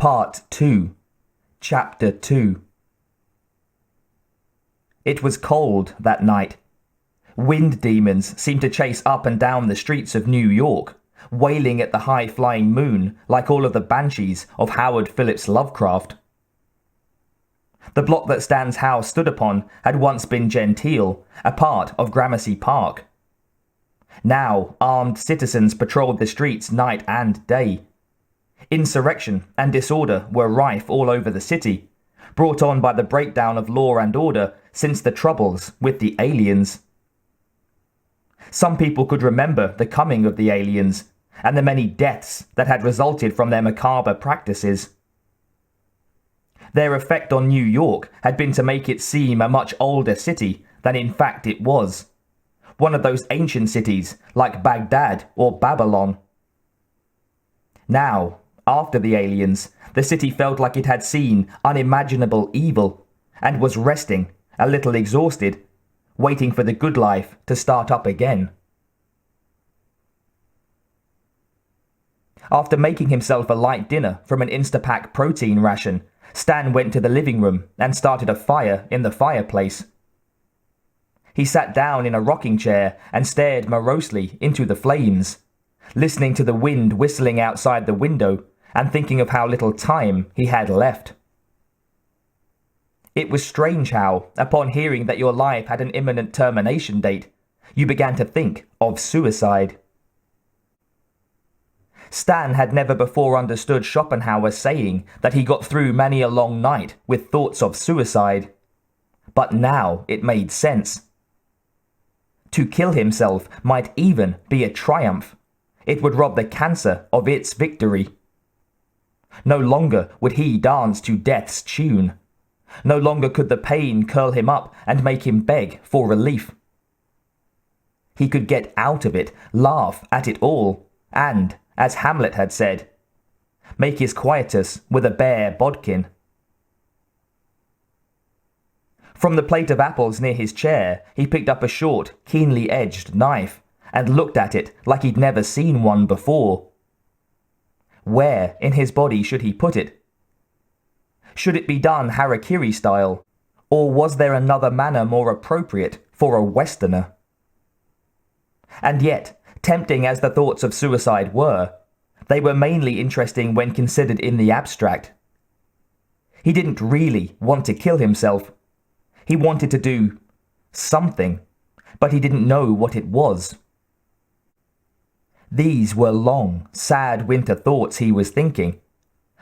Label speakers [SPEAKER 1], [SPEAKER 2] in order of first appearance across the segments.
[SPEAKER 1] Part 2, Chapter 2. It was cold that night. Wind demons seemed to chase up and down the streets of New York, wailing at the high-flying moon like all of the banshees of Howard Phillips Lovecraft. The block that Stan's house stood upon had once been genteel, a part of Gramercy Park. Now, armed citizens patrolled the streets night and day. Insurrection and disorder were rife all over the city, brought on by the breakdown of law and order since the troubles with the aliens. Some people could remember the coming of the aliens and the many deaths that had resulted from their macabre practices. Their effect on New York had been to make it seem a much older city than in fact it was, one of those ancient cities like Baghdad or Babylon. Now, after the aliens, the city felt like it had seen unimaginable evil and was resting, a little exhausted, waiting for the good life to start up again. After making himself a light dinner from an Instapack protein ration, Stan went to the living room and started a fire in the fireplace. He sat down in a rocking chair and stared morosely into the flames, listening to the wind whistling outside the window and thinking of how little time he had left. It was strange how, upon hearing that your life had an imminent termination date, you began to think of suicide. Stan had never before understood Schopenhauer's saying that he got through many a long night with thoughts of suicide. But now it made sense. To kill himself might even be a triumph. It would rob the cancer of its victory. No longer would he dance to death's tune. No longer could the pain curl him up and make him beg for relief. He could get out of it, laugh at it all, and, as Hamlet had said, make his quietus with a bare bodkin. From the plate of apples near his chair, he picked up a short, keenly edged knife and looked at it like he'd never seen one before. Where in his body should he put it? Should it be done harakiri style, or was there another manner more appropriate for a Westerner? And yet, tempting as the thoughts of suicide were, they were mainly interesting when considered in the abstract. He didn't really want to kill himself. He wanted to do something, but he didn't know what it was. These were long, sad winter thoughts he was thinking,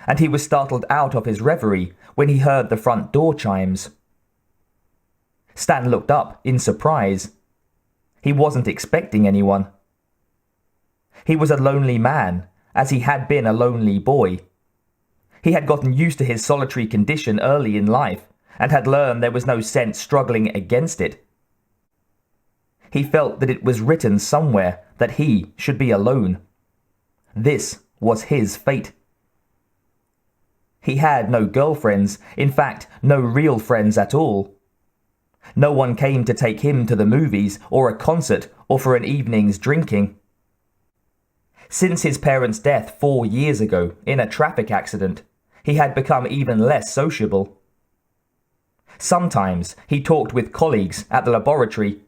[SPEAKER 1] and he was startled out of his reverie when he heard the front door chimes. Stan looked up in surprise. He wasn't expecting anyone. He was a lonely man, as he had been a lonely boy. He had gotten used to his solitary condition early in life, and had learned there was no sense struggling against it. He felt that it was written somewhere that he should be alone. This was his fate. He had no girlfriends, in fact, no real friends at all. No one came to take him to the movies, or a concert, or for an evening's drinking. Since his parents' death 4 years ago in a traffic accident, he had become even less sociable. Sometimes he talked with colleagues at the laboratory,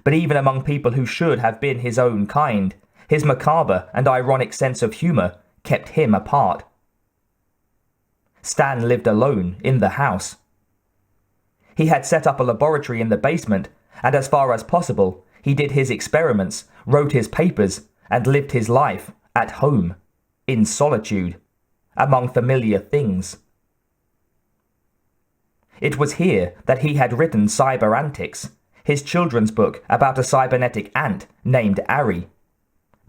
[SPEAKER 1] but even among people who should have been his own kind, his macabre and ironic sense of humour kept him apart. Stan lived alone in the house. He had set up a laboratory in the basement, and as far as possible, he did his experiments, wrote his papers, and lived his life at home, in solitude, among familiar things. It was here that he had written Cyberantics, his children's book about a cybernetic ant named Ari,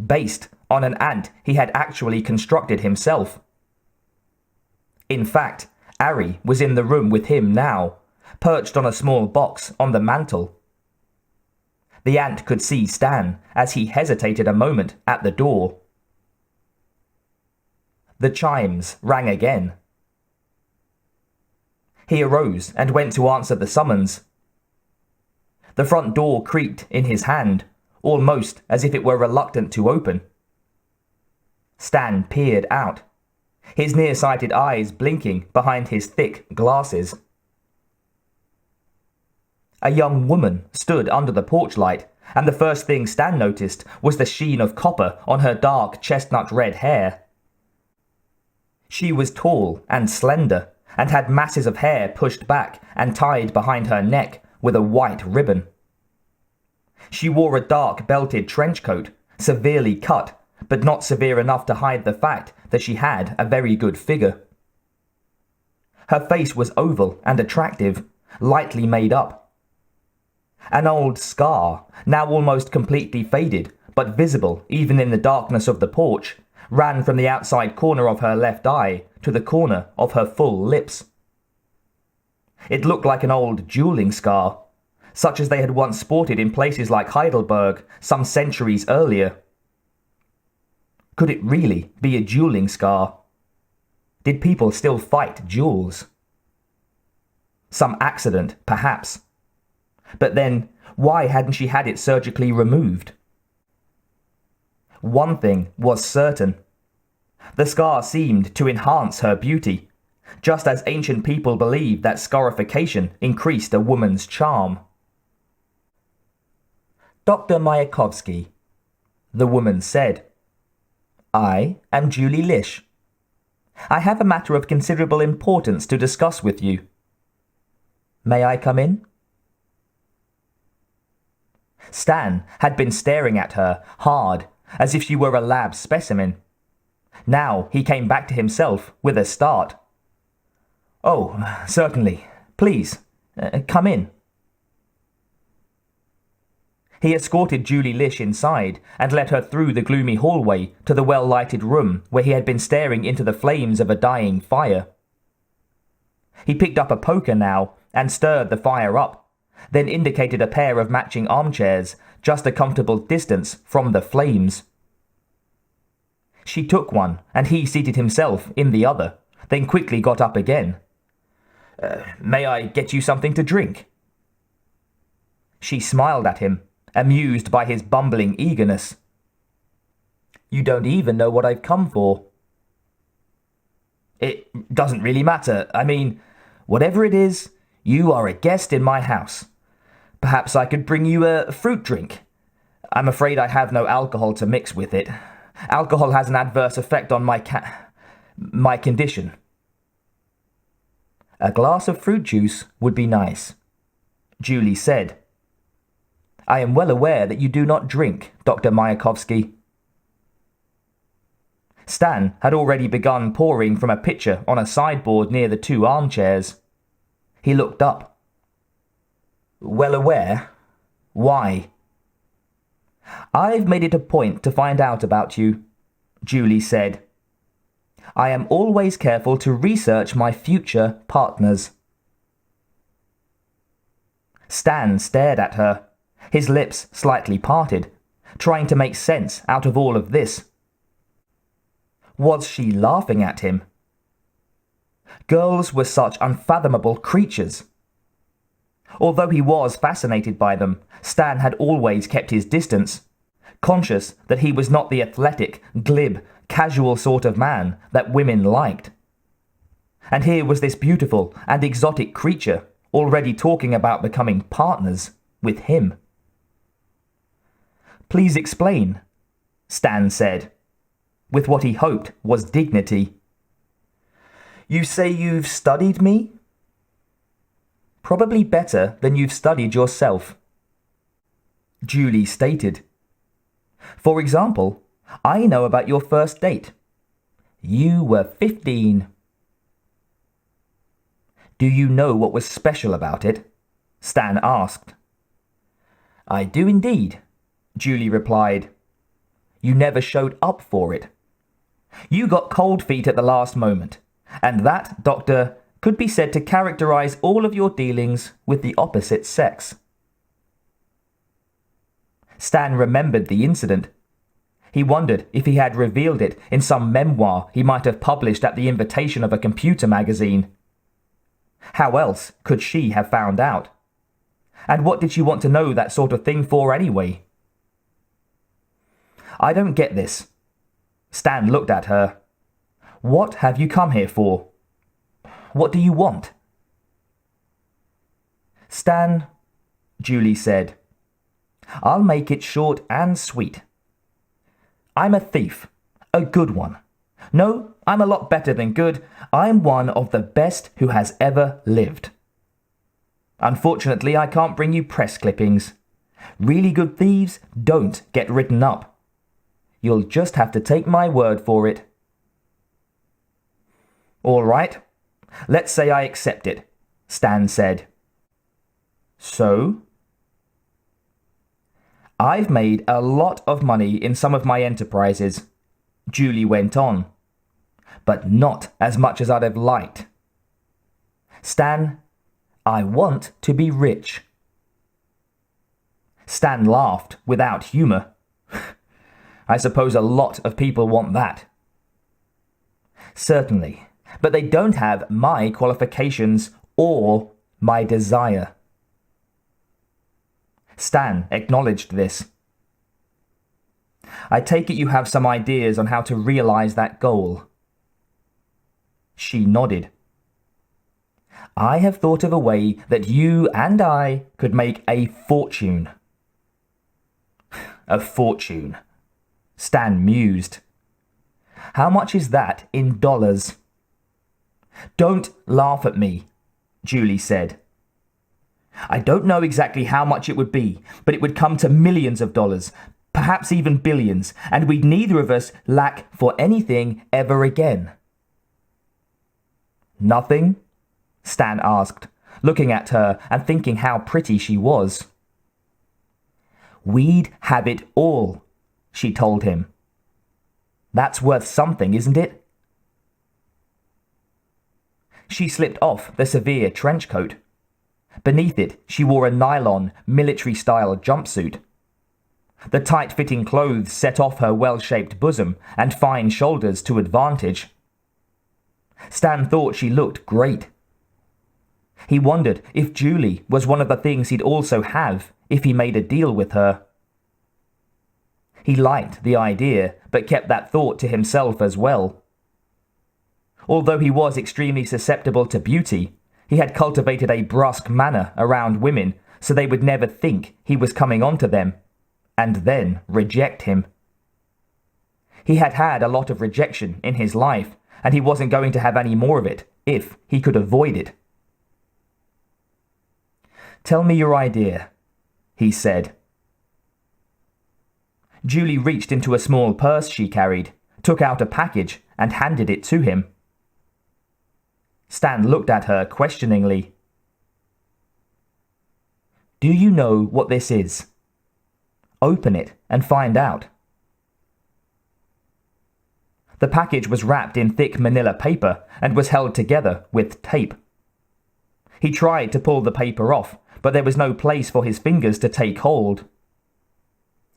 [SPEAKER 1] based on an ant he had actually constructed himself. In fact, Ari was in the room with him now, perched on a small box on the mantel. The ant could see Stan as he hesitated a moment at the door. The chimes rang again. He arose and went to answer the summons. The front door creaked in his hand, almost as if it were reluctant to open. Stan peered out. his nearsighted eyes blinking behind his thick glasses. A young woman stood under the porch light, and the first thing Stan noticed was the sheen of copper on her dark chestnut-red hair. She was tall and slender, and had masses of hair pushed back and tied behind her neck with a white ribbon. She wore a dark belted trench coat, severely cut, but not severe enough to hide the fact that she had a very good figure. Her face was oval and attractive, lightly made up. An old scar, now almost completely faded, but visible even in the darkness of the porch, ran from the outside corner of her left eye to the corner of her full lips. It looked like an old dueling scar, such as they had once sported in places like Heidelberg some centuries earlier. Could it really be a dueling scar? Did people still fight duels? Some accident, perhaps. But then, why hadn't she had it surgically removed? One thing was certain. The scar seemed to enhance her beauty, just as ancient people believed that scarification increased a woman's charm. "Dr. Myakovsky," the woman said. "I am Julie Lish. I have a matter of considerable importance to discuss with you. May I come in?" Stan had been staring at her hard, as if she were a lab specimen. Now he came back to himself with a start. "Oh, certainly. Please, come in." He escorted Julie Lish inside and led her through the gloomy hallway to the well-lighted room where he had been staring into the flames of a dying fire. He picked up a poker now and stirred the fire up, then indicated a pair of matching armchairs just a comfortable distance from the flames. She took one, and he seated himself in the other, then quickly got up again. May I get you something to drink?" She smiled at him, amused by his bumbling eagerness. "You don't even know what I've come for." "It doesn't really matter. I mean, whatever it is, you are a guest in my house. Perhaps I could bring you a fruit drink. I'm afraid I have no alcohol to mix with it. Alcohol has an adverse effect on my condition." "A glass of fruit juice would be nice," Julie said. "I am well aware that you do not drink, Dr. Myakovsky." Stan had already begun pouring from a pitcher on a sideboard near the two armchairs. He looked up. "Well aware? Why?" "I've made it a point to find out about you," Julie said. "I am always careful to research my future partners." Stan stared at her, his lips slightly parted, trying to make sense out of all of this. Was she laughing at him? Girls were such unfathomable creatures. Although he was fascinated by them, Stan had always kept his distance, conscious that he was not the athletic, glib, casual sort of man that women liked. And here was this beautiful and exotic creature already talking about becoming partners with him. "Please explain," Stan said, with what he hoped was dignity. "You say you've studied me?" "Probably better than you've studied yourself," Julie stated. "For example, I know about your first date. You were 15. "Do you know what was special about it?" Stan asked. "I do indeed," Julie replied. "You never showed up for it. You got cold feet at the last moment, and that, Doctor, could be said to characterize all of your dealings with the opposite sex." Stan remembered the incident. He wondered if he had revealed it in some memoir he might have published at the invitation of a computer magazine. How else could she have found out? And what did she want to know that sort of thing for anyway? "I don't get this." Stan looked at her. What have you come here for? What do you want? Stan, Julie said, I'll make it short and sweet. I'm a thief, a good one. No, I'm a lot better than good. I'm one of the best who has ever lived. Unfortunately, I can't bring you press clippings. Really good thieves don't get written up. You'll just have to take my word for it. All right, let's say I accept it, Stan said. So? I've made a lot of money in some of my enterprises, Julie went on, but not as much as I'd have liked. Stan, I want to be rich. Stan laughed without humour. I suppose a lot of people want that. Certainly, but they don't have my qualifications or my desire. Stan acknowledged this. I take it you have some ideas on how to realize that goal. She nodded. I have thought of a way that you and I could make a fortune. A fortune, Stan mused. How much is that in dollars? Don't laugh at me, Julie said. I don't know exactly how much it would be, but it would come to millions of dollars, perhaps even billions, and we'd neither of us lack for anything ever again. Nothing? Stan asked, looking at her and thinking how pretty she was. We'd have it all, she told him. That's worth something, isn't it? She slipped off the severe trench coat. Beneath it, she wore a nylon, military-style jumpsuit. The tight-fitting clothes set off her well-shaped bosom and fine shoulders to advantage. Stan thought she looked great. He wondered if Julie was one of the things he'd also have if he made a deal with her. He liked the idea, but kept that thought to himself as well. Although he was extremely susceptible to beauty, he had cultivated a brusque manner around women so they would never think he was coming onto them, and then reject him. He had had a lot of rejection in his life, and he wasn't going to have any more of it if he could avoid it. Tell me your idea, he said. Julie reached into a small purse she carried, took out a package, and handed it to him. Stan looked at her questioningly. Do you know what this is? Open it and find out. The package was wrapped in thick manila paper and was held together with tape. He tried to pull the paper off, but there was no place for his fingers to take hold.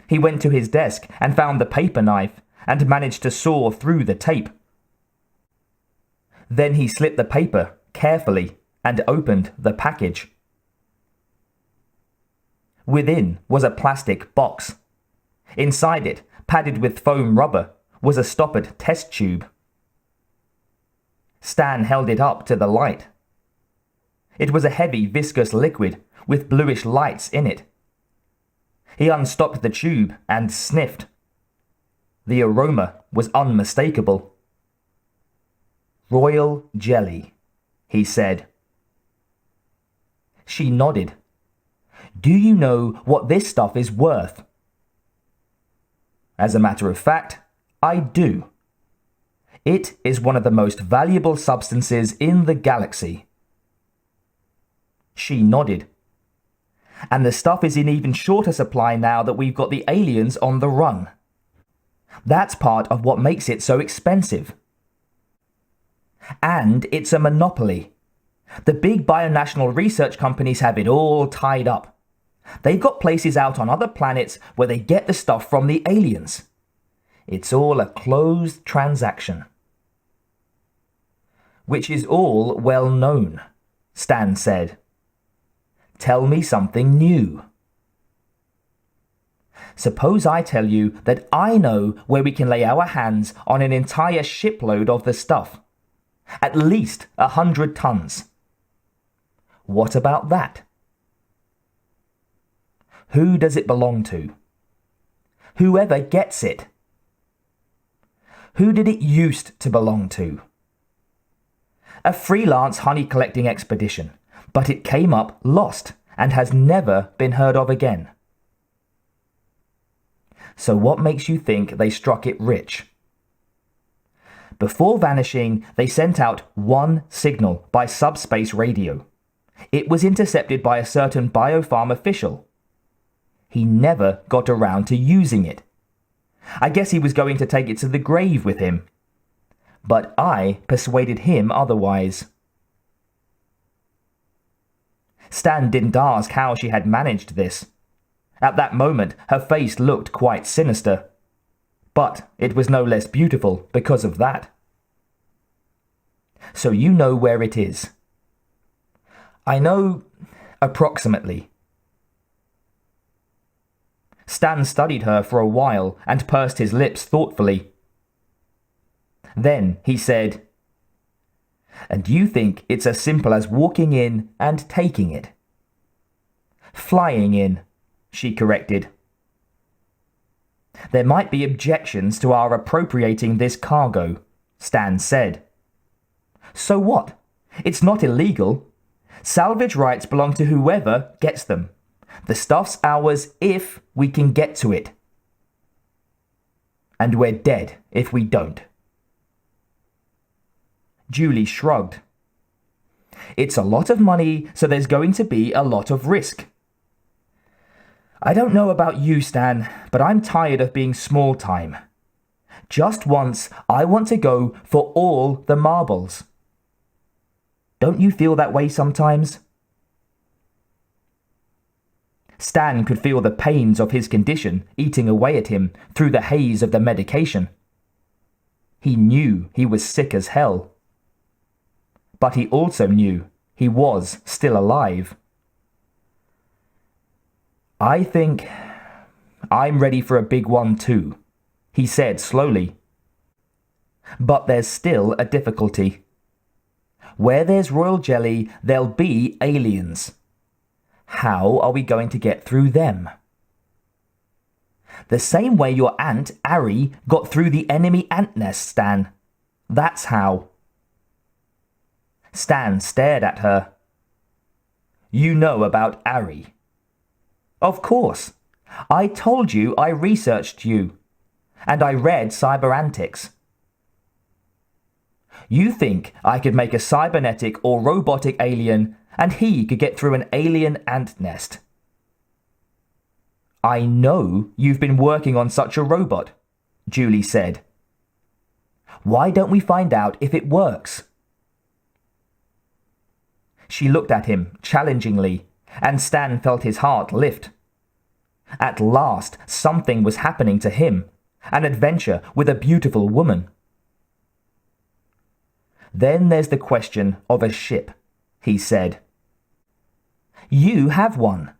[SPEAKER 1] He went to his desk and found the paper knife and managed to saw through the tape. Then he slit the paper carefully and opened the package. Within was a plastic box. Inside it, padded with foam rubber, was a stoppered test tube. Stan held it up to the light. It was a heavy, viscous liquid with bluish lights in it. He unstopped the tube and sniffed. The aroma was unmistakable. Royal jelly, he said. She nodded. Do you know what this stuff is worth? As a matter of fact, I do. It is one of the most valuable substances in the galaxy. She nodded. And the stuff is in even shorter supply now that we've got the aliens on the run. That's part of what makes it so expensive. And it's a monopoly. The big bionational research companies have it all tied up. They've got places out on other planets where they get the stuff from the aliens. It's all a closed transaction. Which is all well known, Stan said. Tell me something new. Suppose I tell you that I know where we can lay our hands on an entire shipload of the stuff. At least 100 tons. What about that? Who does it belong to? Whoever gets it. Who did it used to belong to? A freelance honey collecting expedition, but it came up lost and has never been heard of again. So what makes you think they struck it rich? Before vanishing, they sent out one signal by subspace radio. It was intercepted by a certain biofarm official. He never got around to using it. I guess he was going to take it to the grave with him. But I persuaded him otherwise. Stan didn't ask how she had managed this. At that moment, her face looked quite sinister. But it was no less beautiful because of that. So you know where it is. I know approximately. Stan studied her for a while and pursed his lips thoughtfully. Then he said, "And you think it's as simple as walking in and taking it?" "Flying in," she corrected. "There might be objections to our appropriating this cargo," Stan said. "So what? It's not illegal. Salvage rights belong to whoever gets them. The stuff's ours if we can get to it. And we're dead if we don't." Julie shrugged. "It's a lot of money, so there's going to be a lot of risk." "I don't know about you, Stan, but I'm tired of being small time. Just once, I want to go for all the marbles. Don't you feel that way sometimes?" Stan could feel the pains of his condition eating away at him through the haze of the medication. He knew he was sick as hell. But he also knew he was still alive. "I think I'm ready for a big one too," he said slowly. "But there's still a difficulty. Where there's royal jelly, there'll be aliens. How are we going to get through them?" "The same way your aunt, Ari, got through the enemy ant nest, Stan. That's how." Stan stared at her. "You know about Ari?" "Of course. I told you I researched you. And I read Cyberantics." "You think I could make a cybernetic or robotic alien and he could get through an alien ant nest?" "I know you've been working on such a robot," Julie said. "Why don't we find out if it works?" She looked at him challengingly, and Stan felt his heart lift. At last, something was happening to him, an adventure with a beautiful woman. "Then there's the question of a ship," he said. "You have one."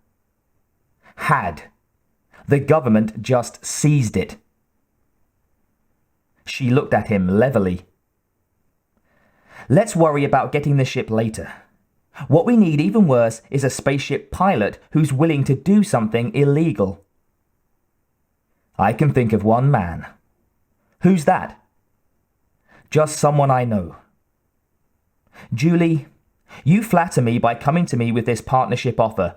[SPEAKER 1] "Had. The government just seized it." She looked at him levelly. "Let's worry about getting the ship later. What we need even worse is a spaceship pilot who's willing to do something illegal." "I can think of one man." "Who's that?" "Just someone I know." "Julie, you flatter me by coming to me with this partnership offer,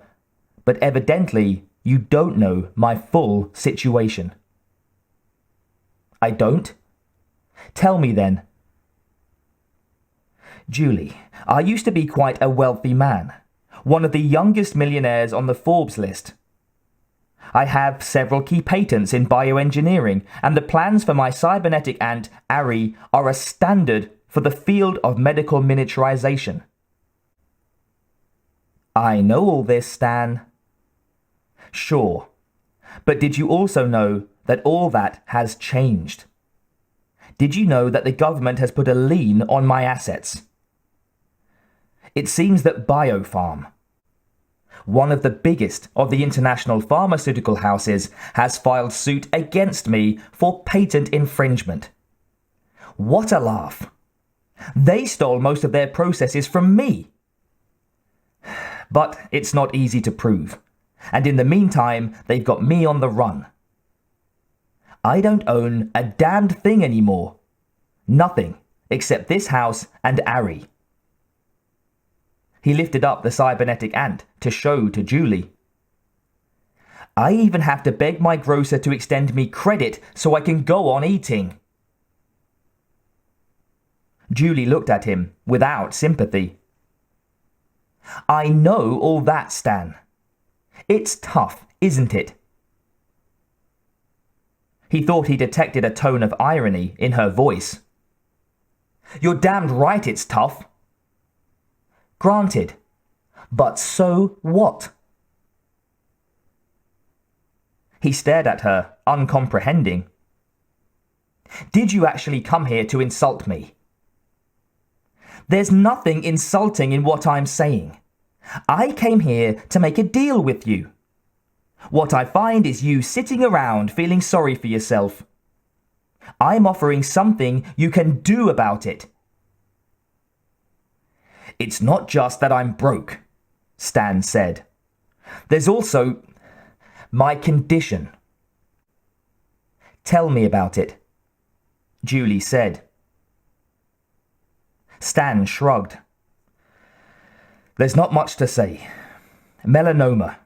[SPEAKER 1] but evidently you don't know my full situation." "I don't? Tell me then." "Julie, I used to be quite a wealthy man, one of the youngest millionaires on the Forbes list. I have several key patents in bioengineering, and the plans for my cybernetic ant, Ari, are a standard for the field of medical miniaturization." "I know all this, Stan." "Sure. But did you also know that all that has changed? Did you know that the government has put a lien on my assets? It seems that Biofarm, one of the biggest of the international pharmaceutical houses has filed suit against me for patent infringement. What a laugh! They stole most of their processes from me. But it's not easy to prove, and in the meantime, they've got me on the run. I don't own a damned thing anymore. Nothing, except this house and Ari. He lifted up the cybernetic ant to show to Julie. I even have to beg my grocer to extend me credit so I can go on eating. Julie looked at him without sympathy. I know all that, Stan. It's tough, isn't it? He thought he detected a tone of irony in her voice. You're damned right it's tough. Granted. But so what? He stared at her, uncomprehending. Did you actually come here to insult me? There's nothing insulting in what I'm saying. I came here to make a deal with you. What I find is you sitting around feeling sorry for yourself. I'm offering something you can do about it. It's not just that I'm broke, Stan said. There's also my condition. Tell me about it, Julie said. Stan shrugged. There's not much to say. Melanoma.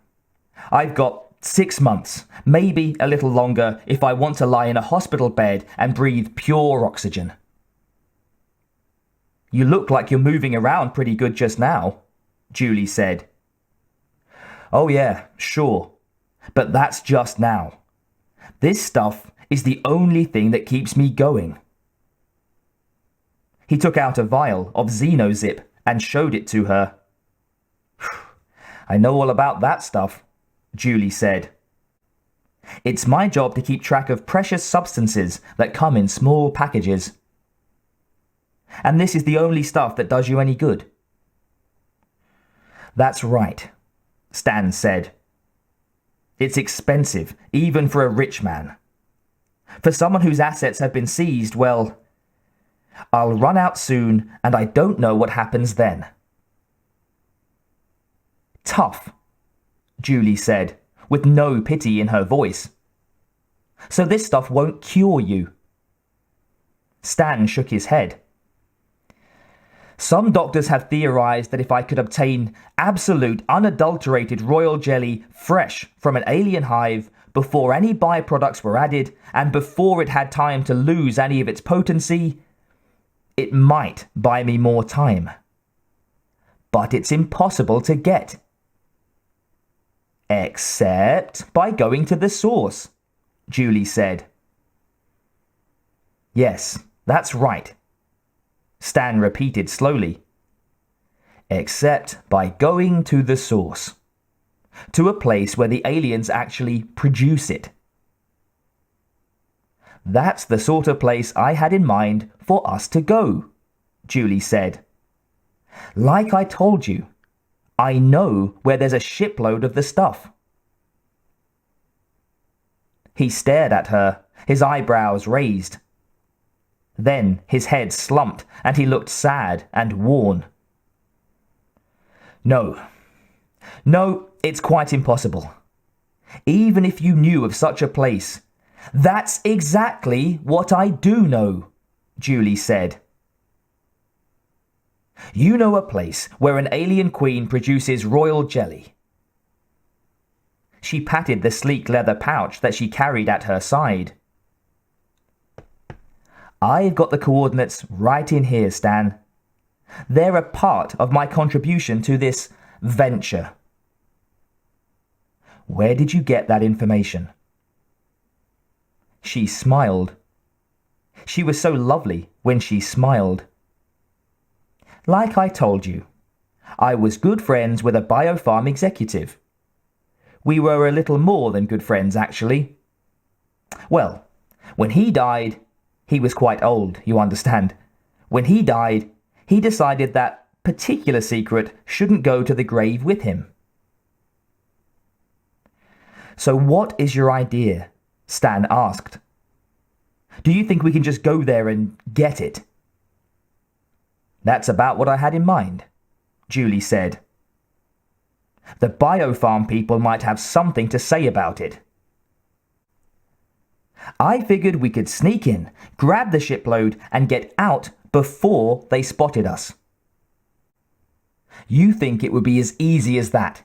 [SPEAKER 1] I've got 6 months, maybe a little longer if I want to lie in a hospital bed and breathe pure oxygen. You look like you're moving around pretty good just now, Julie said. Oh yeah, sure. But that's just now. This stuff is the only thing that keeps me going. He took out a vial of Xenozip and showed it to her. I know all about that stuff, Julie said. It's my job to keep track of precious substances that come in small packages. And this is the only stuff that does you any good. That's right, Stan said. It's expensive, even for a rich man. For someone whose assets have been seized, well, I'll run out soon, and I don't know what happens then. Tough, Julie said, with no pity in her voice. So this stuff won't cure you. Stan shook his head. Some doctors have theorized that if I could obtain absolute, unadulterated royal jelly fresh from an alien hive before any byproducts were added and before it had time to lose any of its potency, it might buy me more time. But it's impossible to get. Except by going to the source, Julie said. Yes, that's right, Stan repeated slowly. Except by going to the source. To a place where the aliens actually produce it. That's the sort of place I had in mind for us to go, Julie said. Like I told you, I know where there's a shipload of the stuff. He stared at her, his eyebrows raised. Then his head slumped and he looked sad and worn. No, it's quite impossible. Even if you knew of such a place. That's exactly what I do know, Julie said. You know a place where an alien queen produces royal jelly. She patted the sleek leather pouch that she carried at her side. I've got the coordinates right in here, Stan. They're a part of my contribution to this venture. Where did you get that information? She smiled. She was so lovely when she smiled. Like I told you, I was good friends with a biofarm executive. We were a little more than good friends, actually. Well, when he died, he was quite old, you understand. When he died, he decided that particular secret shouldn't go to the grave with him. So what is your idea? Stan asked. Do you think we can just go there and get it? That's about what I had in mind, Julie said. The biofarm people might have something to say about it. I figured we could sneak in, grab the shipload, and get out before they spotted us. You think it would be as easy as that?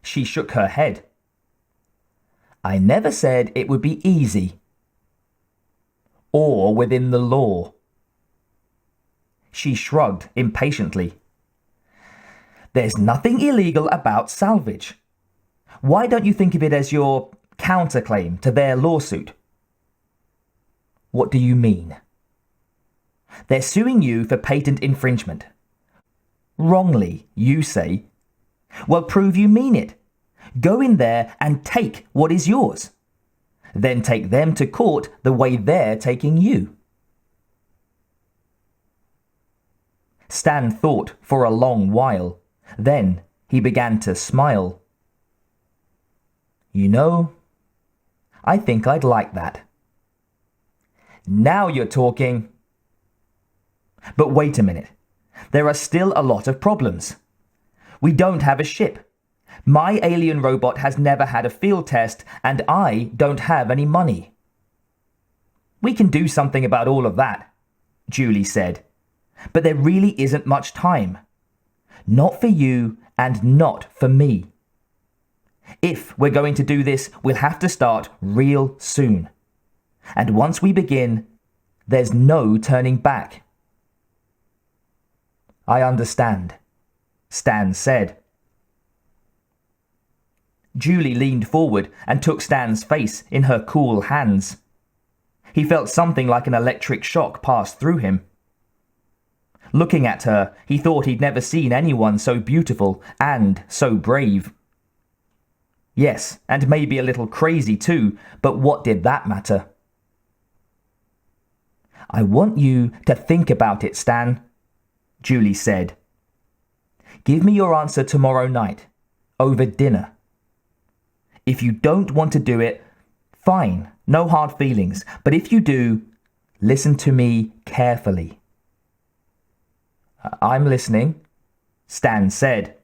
[SPEAKER 1] She shook her head. I never said it would be easy. Or within the law. She shrugged impatiently. There's nothing illegal about salvage. Why don't you think of it as your counterclaim to their lawsuit? What do you mean? They're suing you for patent infringement. Wrongly, you say. Well, prove you mean it. Go in there and take what is yours. Then take them to court the way they're taking you. Stan thought for a long while. Then he began to smile. You know, I think I'd like that. Now you're talking. But wait a minute. There are still a lot of problems. We don't have a ship. My alien robot has never had a field test, and I don't have any money. We can do something about all of that, Julie said. But there really isn't much time. Not for you and not for me. If we're going to do this, we'll have to start real soon. And once we begin, there's no turning back. I understand, Stan said. Julie leaned forward and took Stan's face in her cool hands. He felt something like an electric shock pass through him. Looking at her, he thought he'd never seen anyone so beautiful and so brave. Yes, and maybe a little crazy too, but what did that matter? I want you to think about it, Stan, Julie said. Give me your answer tomorrow night, over dinner. If you don't want to do it, fine, no hard feelings. But if you do, listen to me carefully. I'm listening, Stan said.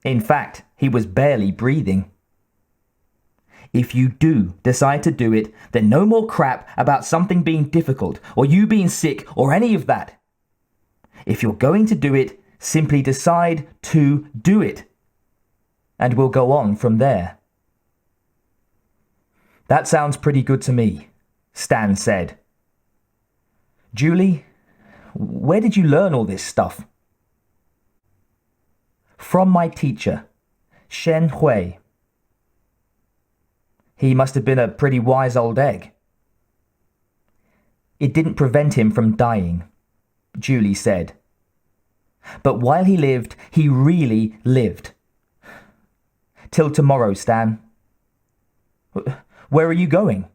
[SPEAKER 1] In fact, he was barely breathing. If you do decide to do it, then no more crap about something being difficult or you being sick or any of that. If you're going to do it, simply decide to do it. And we'll go on from there. That sounds pretty good to me, Stan said. Julie, where did you learn all this stuff? From my teacher, Shen Hui. He must have been a pretty wise old egg. It didn't prevent him from dying, Julie said. But while he lived, he really lived. Till tomorrow, Stan. Where are you going?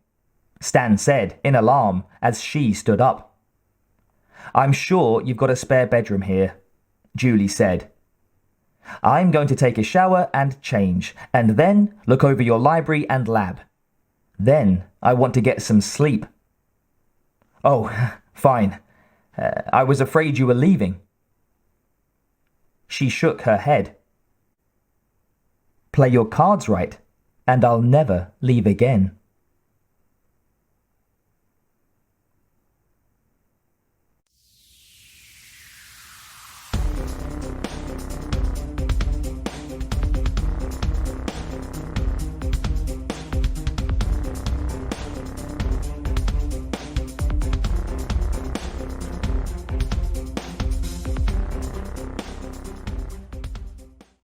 [SPEAKER 1] Stan said in alarm as she stood up. I'm sure you've got a spare bedroom here, Julie said. I'm going to take a shower and change, and then look over your library and lab. Then I want to get some sleep. Oh, fine. I was afraid you were leaving. She shook her head. Play your cards right, and I'll never leave again.